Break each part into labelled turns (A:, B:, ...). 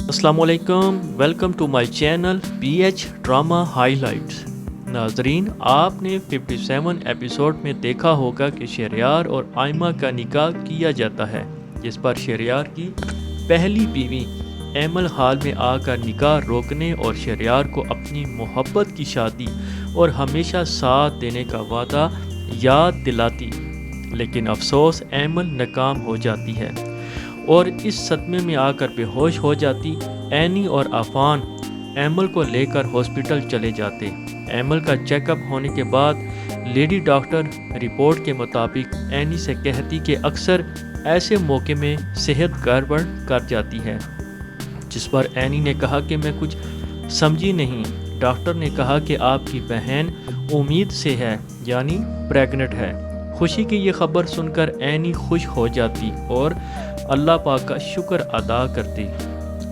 A: السلام علیکم، welcome to my channel P H drama highlights. ناظرین، آپ نے 57 ایپیسوڈ میں دیکھا ہوگا کہ شہریار اور آئمہ کا نکاح کیا جاتا ہے، جس پر شہریار کی پہلی بیوی ایمل حال میں آ کر نکاح روکنے اور شہریار کو اپنی محبت کی شادی اور ہمیشہ ساتھ دینے کا وعدہ یاد دلاتی، لیکن افسوس ایمل ناکام ہو جاتی ہے اور اس صدمے میں آ کر بے ہوش ہو جاتی۔ اینی اور عفان ایمل کو لے کر ہاسپٹل چلے جاتے۔ ایمل کا چیک اپ ہونے کے بعد لیڈی ڈاکٹر رپورٹ کے مطابق اینی سے کہتی کہ اکثر ایسے موقع میں صحت گڑبڑ کر جاتی ہے، جس پر اینی نے کہا کہ میں کچھ سمجھی نہیں۔ ڈاکٹر نے کہا کہ آپ کی بہن امید سے ہے، یعنی پریگننٹ ہے۔ خوشی کی یہ خبر سن کر اینی خوش ہو جاتی اور اللہ پاک کا شکر ادا کرتی۔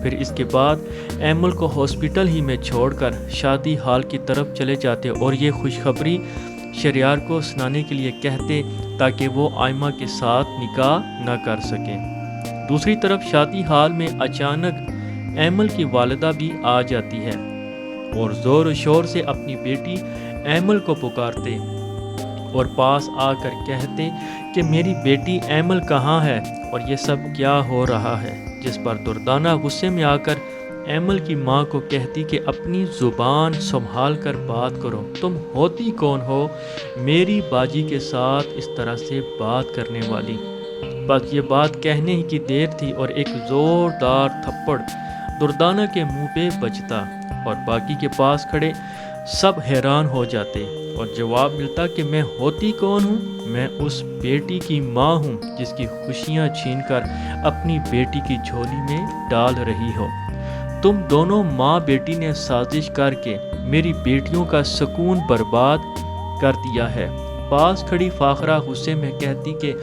A: پھر اس کے بعد ایمل کو ہاسپٹل ہی میں چھوڑ کر شادی ہال کی طرف چلے جاتے اور یہ خوشخبری شہریار کو سنانے کے لیے کہتے تاکہ وہ آئمہ کے ساتھ نکاح نہ کر سکیں۔ دوسری طرف شادی ہال میں اچانک ایمل کی والدہ بھی آ جاتی ہے اور زور و شور سے اپنی بیٹی ایمل کو پکارتے اور پاس آ کر کہتے کہ میری بیٹی ایمل کہاں ہے اور یہ سب کیا ہو رہا ہے، جس پر دردانہ غصے میں آ کر ایمل کی ماں کو کہتی کہ اپنی زبان سنبھال کر بات کرو، تم ہوتی کون ہو میری باجی کے ساتھ اس طرح سے بات کرنے والی۔ بس یہ بات کہنے ہی کی دیر تھی اور ایک زوردار تھپڑ دردانہ کے منہ پہ بجتا اور باقی کے پاس کھڑے سب حیران ہو جاتے اور جواب ملتا کہ میں ہوتی کون ہوں؟ میں اس بیٹی کی ماں ہوں جس کی خوشیاں چھین کر اپنی بیٹی کی جھولی میں ڈال رہی ہو۔ تم دونوں ماں بیٹی نے سازش کر کے میری بیٹیوں کا سکون برباد کر دیا ہے۔ پاس کھڑی فاخرہ غصے میں کہتی کہ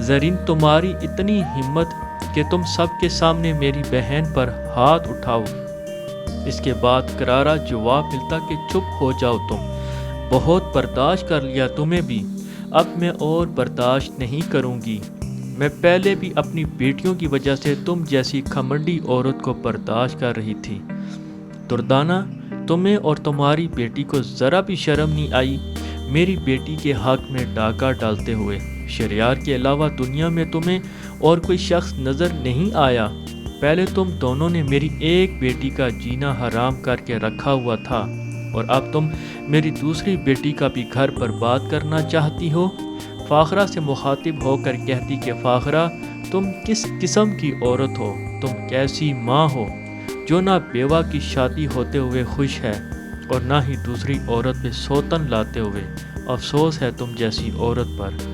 A: زرین، تمہاری اتنی ہمت کہ تم سب کے سامنے میری بہن پر ہاتھ اٹھاؤ۔ اس کے بعد کرارا جواب ملتا کہ چپ ہو جاؤ، تم بہت برداشت کر لیا تمہیں بھی، اب میں اور برداشت نہیں کروں گی۔ میں پہلے بھی اپنی بیٹیوں کی وجہ سے تم جیسی کھمنڈی عورت کو برداشت کر رہی تھی۔ دردانہ، تمہیں اور تمہاری بیٹی کو ذرا بھی شرم نہیں آئی میری بیٹی کے حق میں ڈاکہ ڈالتے ہوئے؟ شہریار کے علاوہ دنیا میں تمہیں اور کوئی شخص نظر نہیں آیا؟ پہلے تم دونوں نے میری ایک بیٹی کا جینا حرام کر کے رکھا ہوا تھا اور اب تم میری دوسری بیٹی کا بھی گھر برباد کرنا چاہتی ہو۔ فاخرہ سے مخاطب ہو کر کہتی کہ فاخرہ، تم کس قسم کی عورت ہو؟ تم کیسی ماں ہو جو نہ بیوہ کی شادی ہوتے ہوئے خوش ہے اور نہ ہی دوسری عورت پہ سوتن لاتے ہوئے؟ افسوس ہے تم جیسی عورت پر۔